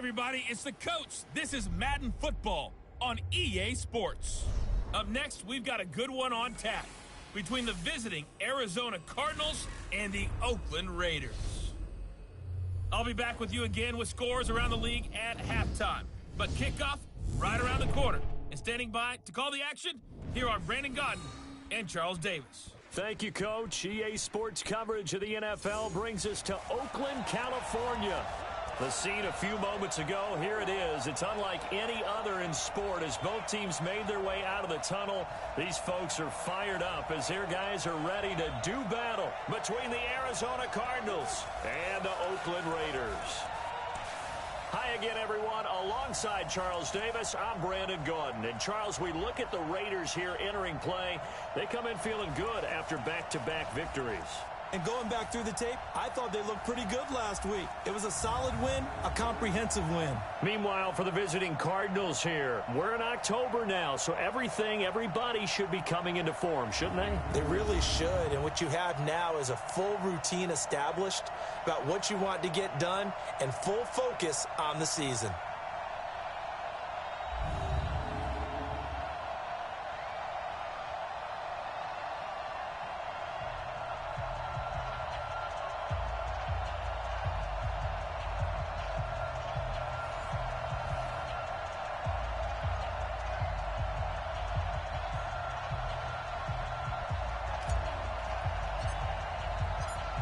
everybody, it's the coach. This is Madden Football on EA Sports. Up next, we've got a good one on tap between the visiting Arizona Cardinals and the Oakland Raiders. I'll be back with you again with scores around the league at halftime. But kickoff right around the corner. And standing by to call the action, here are Brandon Godden and Charles Davis. Thank you, Coach. EA Sports coverage of the NFL brings us to Oakland, California. The scene a few moments ago, here it is. It's unlike any other in sport as both teams made their way out of the tunnel. These folks are fired up as their guys are ready to do battle between the Arizona Cardinals and the Oakland Raiders. Hi again, everyone. Alongside Charles Davis, I'm Brandon Gaudin. And, Charles, we look at the Raiders here entering play. They come in feeling good after back-to-back victories. And going back through the tape, I thought they looked pretty good last week. It was a solid win, a comprehensive win. Meanwhile, for the visiting Cardinals here, we're in October now, so everybody should be coming into form, shouldn't they? They really should, and what you have now is a full routine established about what you want to get done and full focus on the season.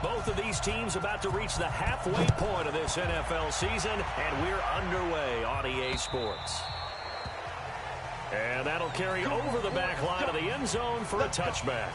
Both of these teams about to reach the halfway point of this NFL season, and we're underway on EA Sports. And that'll carry over the back line of the end zone for a touchback.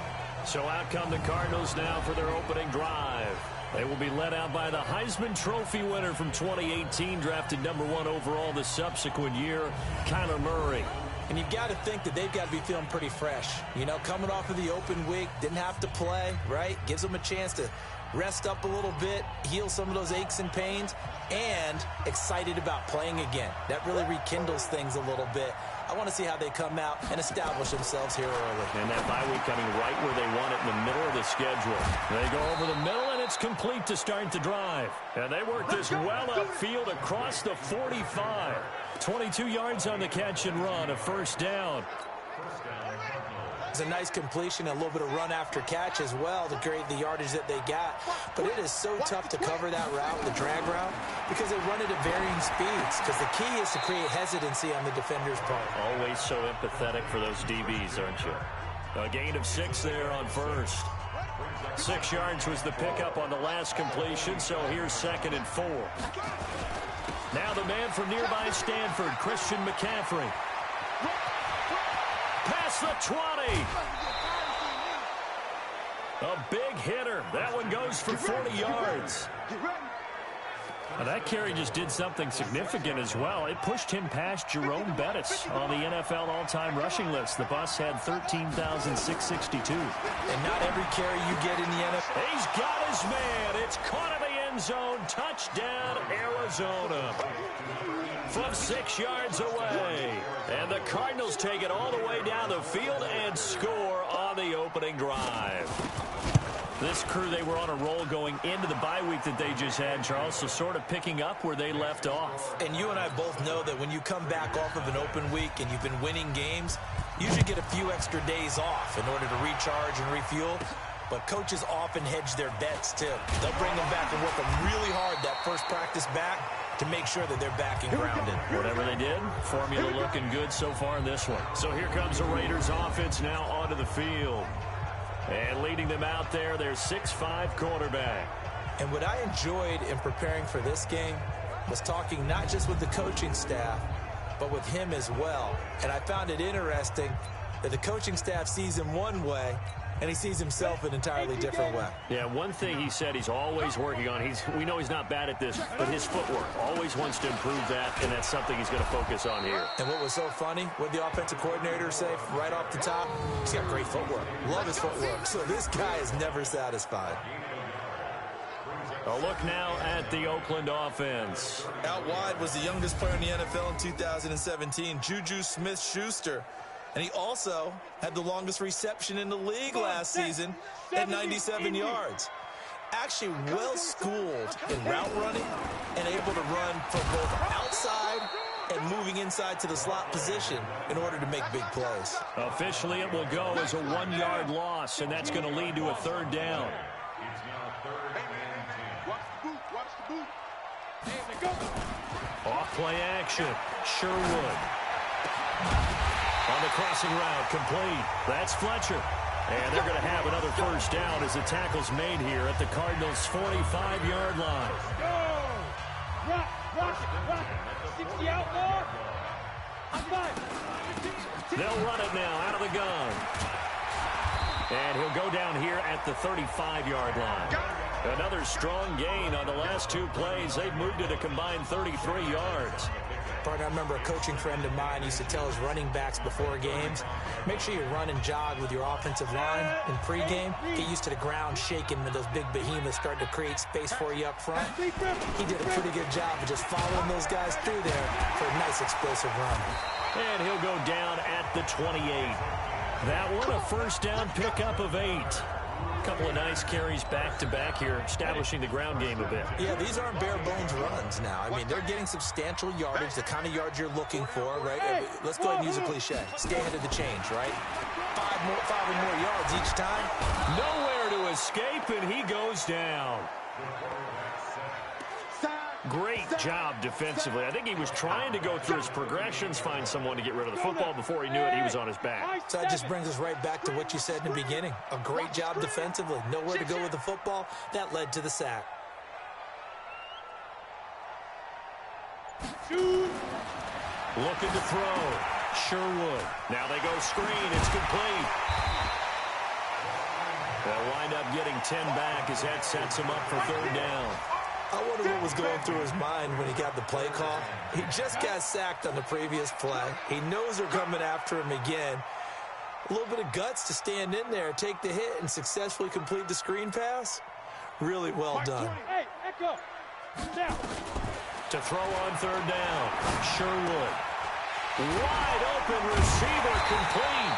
So out come the Cardinals now for their opening drive. They will be led out by the Heisman Trophy winner from 2018, drafted #1 overall the subsequent year, Kyler Murray. And you've got to think that they've got to be feeling pretty fresh. You know, coming off of the open week, didn't have to play, right? Gives them a chance to rest up a little bit, heal some of those aches and pains, and excited about playing again. That really rekindles things a little bit. I want to see how they come out and establish themselves here early. And that bye week coming right where they want it in the middle of the schedule. They go over the middle, and it's complete to start the drive. And they work this well upfield across the 45. 22 yards on the catch and run, a first down. It's a nice completion, a little bit of run after catch as well to create the yardage that they got. But it is so tough to cover that route, the drag route, because they run it at varying speeds. Because the key is to create hesitancy on the defender's part. Always so empathetic for those DBs, aren't you? A gain of 6 there on first. 6 yards was the pickup on the last completion, so here's 2nd and 4. Now the man from nearby Stanford, Christian McCaffrey. Past the 20. A big hitter. That one goes for 40 yards. Now that carry just did something significant as well. It pushed him past Jerome Bettis on the NFL all-time rushing list. The bus had 13,662. And not every carry you get in the NFL. He's got his man. It's caught in the end zone. Touchdown, Arizona. From 6 yards away. And the Cardinals take it all the way down the field and score on the opening drive. This crew, they were on a roll going into the bye week that they just had, Charles, so sort of picking up where they left off. And you and I both know that when you come back off of an open week and you've been winning games, you should get a few extra days off in order to recharge and refuel. But coaches often hedge their bets, too. They'll bring them back and work them really hard that first practice back to make sure that they're back and grounded. Whatever they did, formula looking good so far in this one. So here comes the Raiders offense now onto the field. And leading them out there, their 6'5" quarterback. And what I enjoyed in preparing for this game was talking not just with the coaching staff, but with him as well. And I found it interesting that the coaching staff sees him one way, and he sees himself an entirely different way. Yeah, one thing he said he's always working on, we know he's not bad at this, but his footwork, always wants to improve that, and that's something he's going to focus on here. And what was so funny, what the offensive coordinator say right off the top, he's got great footwork. Love his footwork. So this guy is never satisfied. A look now at the Oakland offense. Out wide was the youngest player in the NFL in 2017, Juju Smith-Schuster. And he also had the longest reception in the league last season at 97 yards. actually well-schooled in route running and able to run from both outside and moving inside to the slot position in order to make big plays. Officially, it will go as a 1-yard loss, and that's going to lead to a 3rd down. Off play action. Sherwood. On the crossing route, complete. That's Fletcher. And they're going to have another 1st down as the tackle's made here at the Cardinals' 45-yard line. They'll run it now out of the gun. And he'll go down here at the 35-yard line. Another strong gain on the last 2 plays. They've moved it a combined 33 yards. Partner, I remember a coaching friend of mine used to tell his running backs before games, make sure you run and jog with your offensive line in pregame. Get used to the ground shaking when those big behemoths start to create space for you up front. He did a pretty good job of just following those guys through there for a nice explosive run. And he'll go down at the 28. That one a 1st down pickup of 8. A couple of nice carries back-to-back here, establishing the ground game a bit. Yeah, these aren't bare-bones runs now. I mean, they're getting substantial yardage, the kind of yards you're looking for, right? Let's go ahead and use a cliche. Stay ahead of the change, right? 5 or more yards each time. Nowhere to escape, and he goes down. Great job defensively. I think he was trying to go through his progressions, find someone to get rid of the football. Before he knew it, he was on his back. So that just brings us right back to what you said in the beginning. A great job defensively. Nowhere to go with the football. That led to the sack. Looking to throw. Sherwood. Now they go screen. It's complete. They'll wind up getting 10 back as that sets him up for 3rd down. I wonder what was going through his mind when he got the play call. He just got sacked on the previous play. He knows they're coming after him again. A little bit of guts to stand in there, take the hit, and successfully complete the screen pass. Really well done. Hey, echo. Now. To throw on 3rd down. Sherwood. Wide open receiver complete.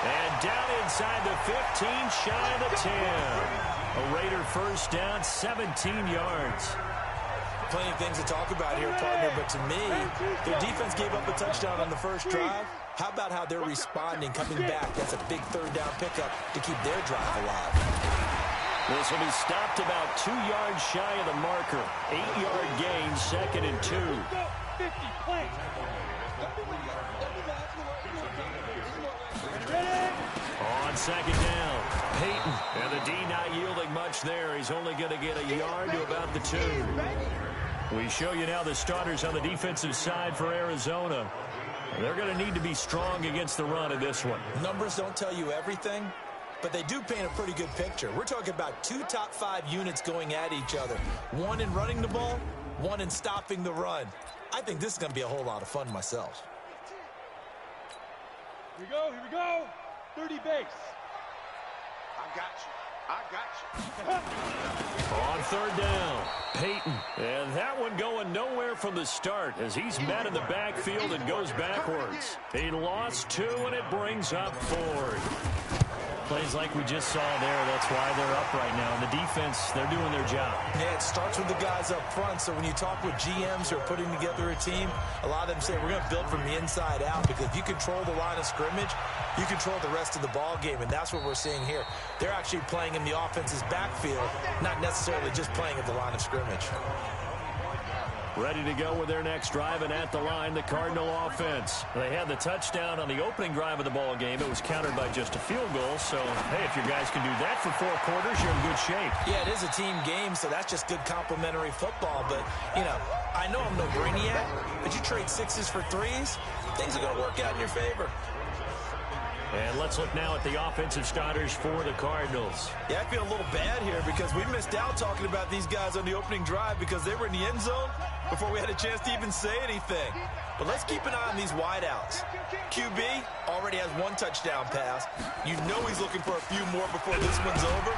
And down inside the 15, shy of the 10. A Raider 1st down, 17 yards. Plenty of things to talk about here, partner, but to me, their defense gave up a touchdown on the first drive. How about how they're responding, coming back? That's a big 3rd down pickup to keep their drive alive. This will be stopped about 2 yards shy of the marker. 8-yard gain, 2nd and 2. 50, play. On 2nd down, Peyton. And the D not yielding much there. He's only going to get a yard to about the 2. We show you now the starters on the defensive side for Arizona. They're going to need to be strong against the run in this one. Numbers don't tell you everything, but they do paint a pretty good picture. We're talking about 2 top 5 units going at each other. One in running the ball, one in stopping the run. I think this is going to be a whole lot of fun myself. Here we go. 30 base. I got you. On 3rd down, Peyton. And that one going nowhere from the start as he's met in the backfield and goes backwards. He lost 2, and it brings up 4. Plays like we just saw there. That's why they're up right now. And the defense, they're doing their job. Yeah, it starts with the guys up front. So when you talk with GMs who are putting together a team, a lot of them say we're going to build from the inside out, because if you control the line of scrimmage, you control the rest of the ball game, and that's what we're seeing here. They're actually playing in the offense's backfield, not necessarily just playing at the line of scrimmage. Ready to go with their next drive, and at the line, the Cardinal offense. They had the touchdown on the opening drive of the ball game. It was countered by just a field goal. So, hey, if your guys can do that for 4 quarters, you're in good shape. Yeah, it is a team game, so that's just good complimentary football. But, you know, I know I'm no brainiac, but you trade 6s for 3s, things are going to work out in your favor. And let's look now at the offensive starters for the Cardinals. Yeah, I feel a little bad here because we missed out talking about these guys on the opening drive because they were in the end zone before we had a chance to even say anything. But let's keep an eye on these wideouts. QB already has 1 touchdown pass. You know he's looking for a few more before this one's over.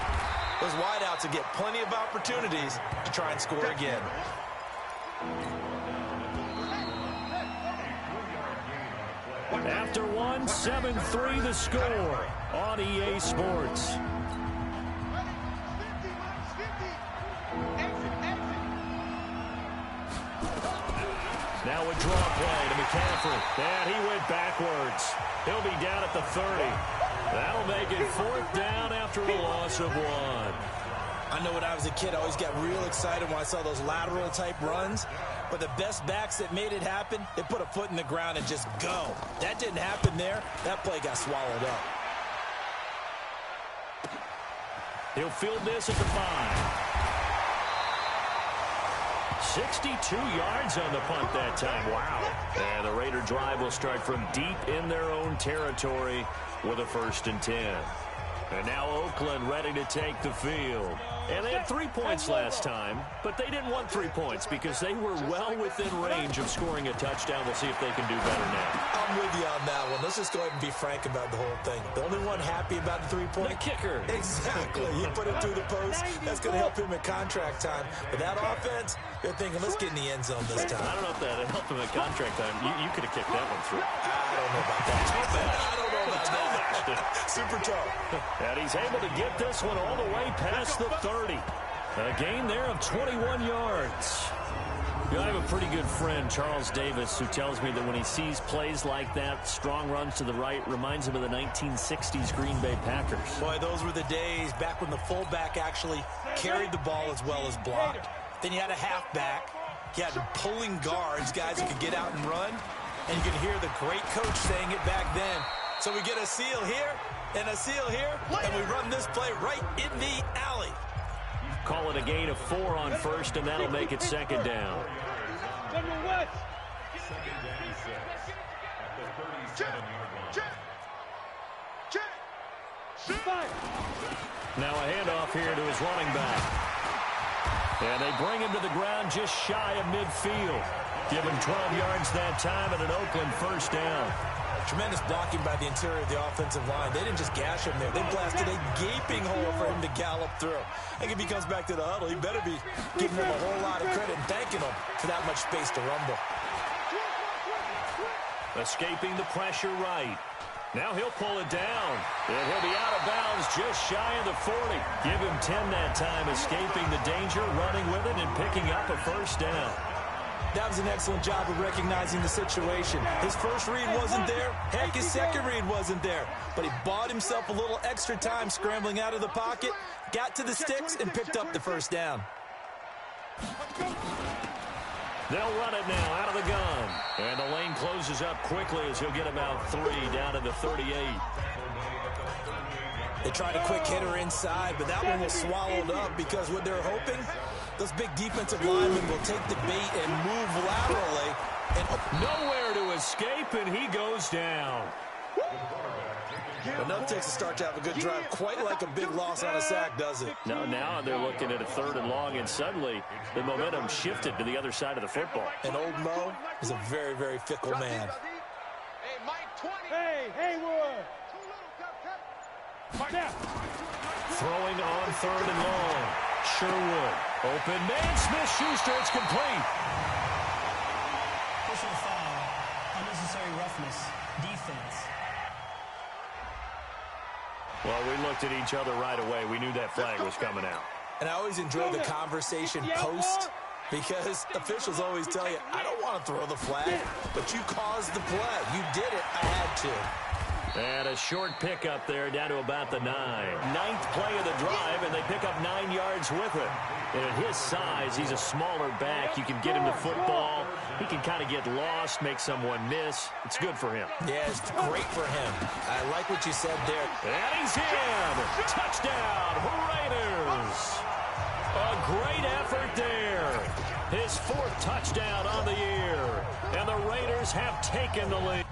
Those wideouts will get plenty of opportunities to try and score again. After 1, 7-3 the score on EA Sports. Now a draw play to McCaffrey. And he went backwards. He'll be down at the 30. That'll make it 4th down after a loss of 1. I know when I was a kid, I always got real excited when I saw those lateral-type runs. But the best backs that made it happen, they put a foot in the ground and just go. That didn't happen there. That play got swallowed up. He'll field this at the 5. 62 yards on the punt that time. Wow. And the Raider drive will start from deep in their own territory with a 1st and 10. And now Oakland ready to take the field. And they had 3 points last time, but they didn't want 3 points because they were well within range of scoring a touchdown. We'll see if they can do better now. I'm with you on that one. Let's just go ahead and be frank about the whole thing. The only one happy about the 3-point? The kicker. Exactly. You put it through the post. That's going to help him at contract time. But that offense, they're thinking, let's get in the end zone this time. I don't know if that helped him at contract time. You could have kicked that one through. I don't know about that. I don't know about that. Super tough. And he's able to get this one all the way past the 30. A gain there of 21 yards. I have a pretty good friend, Charles Davis, who tells me that when he sees plays like that, strong runs to the right, reminds him of the 1960s Green Bay Packers. Boy, those were the days back when the fullback actually carried the ball as well as blocked. Then you had a halfback. You had pulling guards, guys who could get out and run. And you could hear the great coach saying it back then. So we get a seal here and a seal here, and we run this play right in the alley. Call it a gain of 4 on 1st, and that'll make it 2nd down. Now a handoff here to his running back. And they bring him to the ground just shy of midfield. Give him 12 yards that time and an Oakland 1st down. Tremendous blocking by the interior of the offensive line. They didn't just gash him there. They blasted a gaping hole for him to gallop through. I think if he comes back to the huddle, he better be giving them a whole lot of credit and thanking them for that much space to rumble. Escaping the pressure right. Now he'll pull it down. And he'll be out of bounds just shy of the 40. Give him 10 that time, escaping the danger, running with it, and picking up a 1st down. That was an excellent job of recognizing the situation. His first read wasn't there. Heck, his second read wasn't there. But he bought himself a little extra time scrambling out of the pocket, got to the sticks, and picked up the 1st down. They'll run it now out of the gun. And the lane closes up quickly as he'll get about 3 down to the 38. They tried a quick hitter inside, but that one was swallowed up because what they're hoping, those big defensive linemen will take the bait and move laterally. And nowhere to escape, and he goes down. But nothing takes a start to have a good drive quite like a big loss on a sack, does it? No, now they're looking at a 3rd and long, and suddenly the momentum shifted to the other side of the football. And old Mo is a very, very fickle man. Hey, Haywood! Throwing on 3rd and long. Sherwood. Open man. Smith-Schuster. It's complete. Personal foul. Unnecessary roughness. Defense. Well, we looked at each other right away. We knew that flag was coming out. And I always enjoy the conversation post because officials always tell you, I don't want to throw the flag, but you caused the play. You did it. I had to. And a short pickup there down to about the 9. 9th play of the drive, and they pick up 9 yards with it. And at his size, he's a smaller back. You can get him to football. He can kind of get lost, make someone miss. It's good for him. Yeah, it's great for him. I like what you said there. And he's in. Touchdown, Raiders. A great effort there. His 4th touchdown on the year. And the Raiders have taken the lead.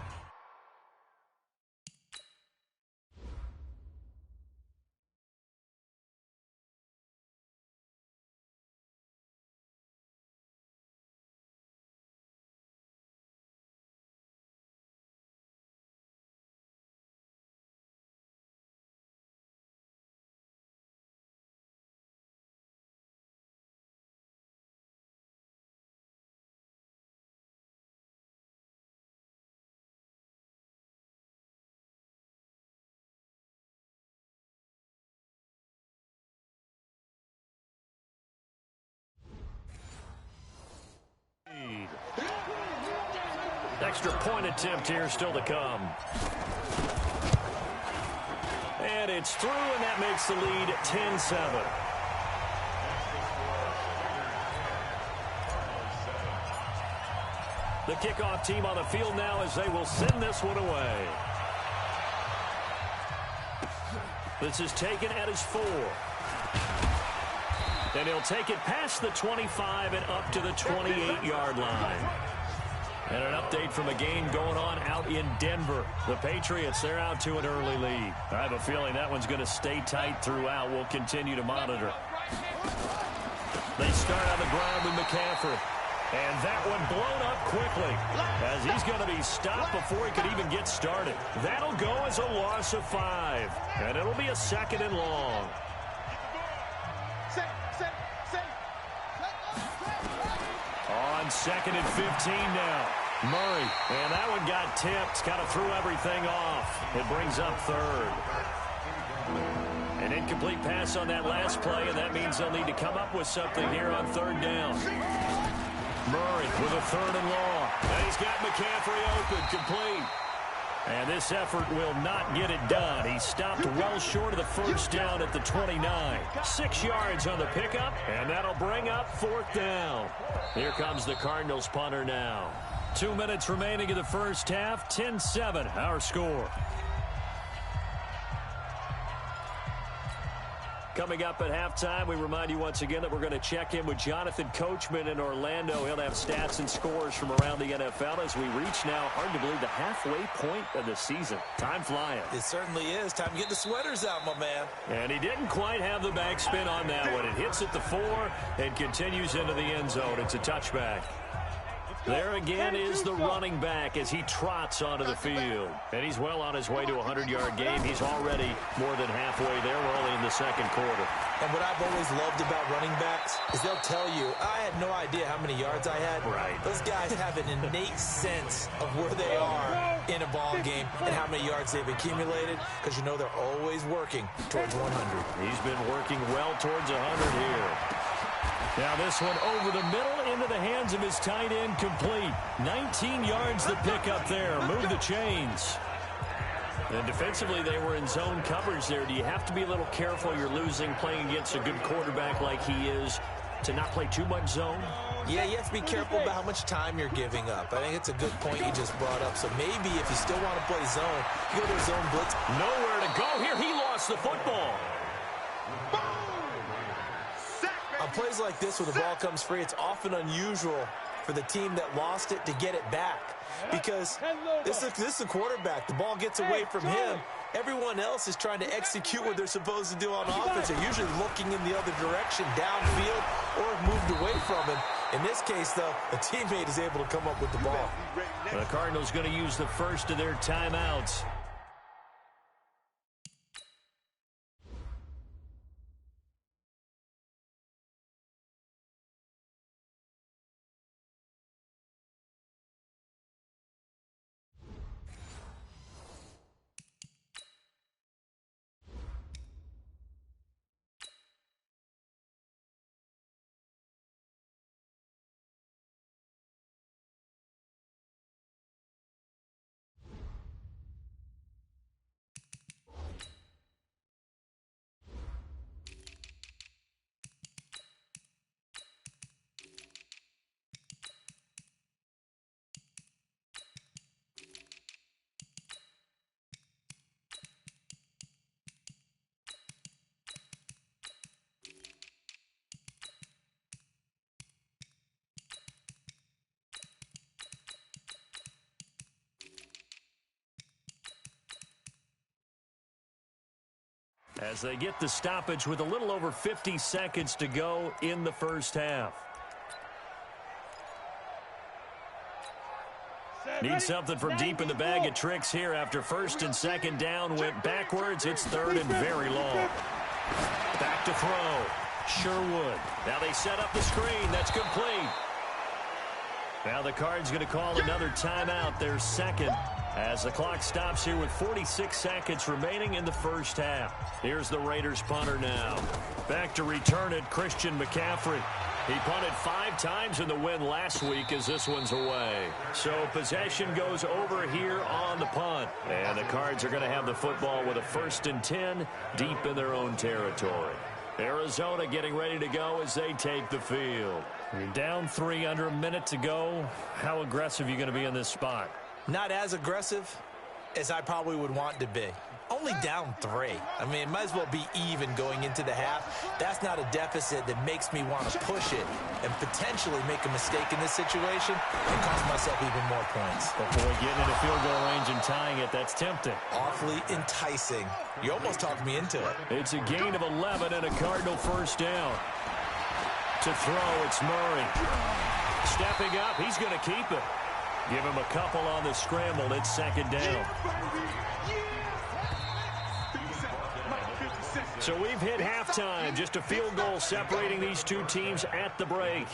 Extra point attempt here still to come. And it's through, and that makes the lead 10-7. The kickoff team on the field now as they will send this one away. This is taken at his 4. And he'll take it past the 25 and up to the 28-yard line. And an update from a game going on out in Denver. The Patriots, they're out to an early lead. I have a feeling that one's going to stay tight throughout. We'll continue to monitor. They start on the ground with McCaffrey. And that one blown up quickly as he's going to be stopped before he could even get started. That'll go as a loss of 5. And it'll be a 2nd and long. On 2nd and 15 now. Murray. And that one got tipped. Kind of threw everything off. It brings up 3rd. An incomplete pass on that last play, and that means they'll need to come up with something here on 3rd down. Murray with a 3rd and long. And he's got McCaffrey open, complete. And this effort will not get it done. He stopped well short of the 1st down at the 29. 6 yards on the pickup, and that'll bring up 4th down. Here comes the Cardinals punter now. 2 minutes remaining in the first half. 10-7, our score. Coming up at halftime, we remind you once again that we're going to check in with Jonathan Coachman in Orlando. He'll have stats and scores from around the NFL as we reach now, hard to believe, the halfway point of the season. Time flying. It certainly is. Time to get the sweaters out, my man. And he didn't quite have the backspin on that one. It hits at the 4 and continues into the end zone. It's a touchback. There again is the running back as he trots onto the field. And he's well on his way to a 100-yard game. He's already more than halfway there. We're only in the 2nd quarter. And what I've always loved about running backs is they'll tell you, I had no idea how many yards I had. Right. Those guys have an innate sense of where they are in a ball game and how many yards they've accumulated, because you know they're always working towards 100. He's been working well towards 100 here. Now this one over the middle into the hands of his tight end, complete. 19 yards the pick up there. Move the chains. And defensively they were in zone coverage there. Do you have to be a little careful? You're losing playing against a good quarterback like he is to not play too much zone? Yeah, you have to be careful about how much time you're giving up. I think it's a good point you just brought up. So maybe if you still want to play zone, you go to a zone blitz. Nowhere to go here. He lost the football. On plays like this where the ball comes free, it's often unusual for the team that lost it to get it back. Because this is a quarterback. The ball gets away from him. Everyone else is trying to execute what they're supposed to do on offense. They're usually looking in the other direction, downfield, or have moved away from him. In this case, though, a teammate is able to come up with the ball. The Cardinals going to use the first of their timeouts. As they get the stoppage with a little over 50 seconds to go in the first half. Need something from deep in the bag of tricks here after 1st and 2nd down went backwards. It's 3rd and very long. Back to throw. Sherwood. Now they set up the screen. That's complete. Now the Cards going to call another timeout, their second, as the clock stops here with 46 seconds remaining in the first half. Here's the Raiders punter now. Back to return it, Christian McCaffrey. He punted 5 times in the win last week as this one's away. So possession goes over here on the punt. And the Cards are going to have the football with a 1st and 10 deep in their own territory. Arizona getting ready to go as they take the field. You're down 3 under a minute to go. How aggressive are you going to be in this spot? Not as aggressive as I probably would want to be. Only down 3. I mean, it might as well be even going into the half. That's not a deficit that makes me want to push it and potentially make a mistake in this situation and cost myself even more points. Before getting into field goal range and tying it, that's tempting. Awfully enticing. You almost talked me into it. It's a gain of 11 and a Cardinal first down. To throw, it's Murray. Stepping up, he's going to keep it. Give him a couple on the scramble. It's 2nd down. So we've hit halftime. Just a field goal separating these two teams at the break.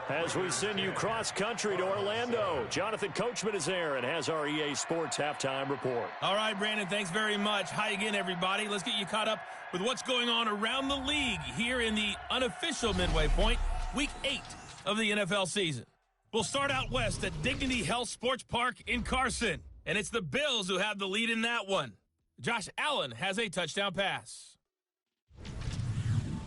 As we send you cross-country to Orlando, Jonathan Coachman is there and has our EA Sports halftime report. All right, Brandon, thanks very much. Hi again, everybody. Let's get you caught up with what's going on around the league here in the unofficial midway point, Week 8 of the NFL season. We'll start out west at Dignity Health Sports Park in Carson, and it's the Bills who have the lead in that one. Josh Allen has a touchdown pass.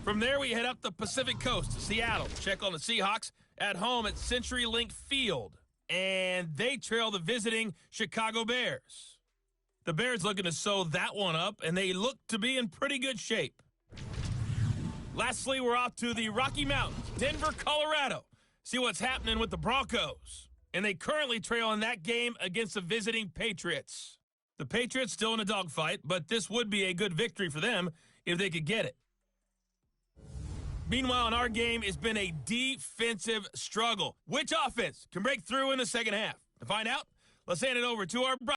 From there, we head up the Pacific Coast to Seattle. Check on the Seahawks at home at CenturyLink Field. And they trail the visiting Chicago Bears. The Bears looking to sew that one up, and they look to be in pretty good shape. Lastly, we're off to the Rocky Mountains, Denver, Colorado. See what's happening with the Broncos. And they currently trail in that game against the visiting Patriots. The Patriots still in a dogfight, but this would be a good victory for them if they could get it. Meanwhile, in our game, it's been a defensive struggle. Which offense can break through in the second half? To find out, let's hand it over to our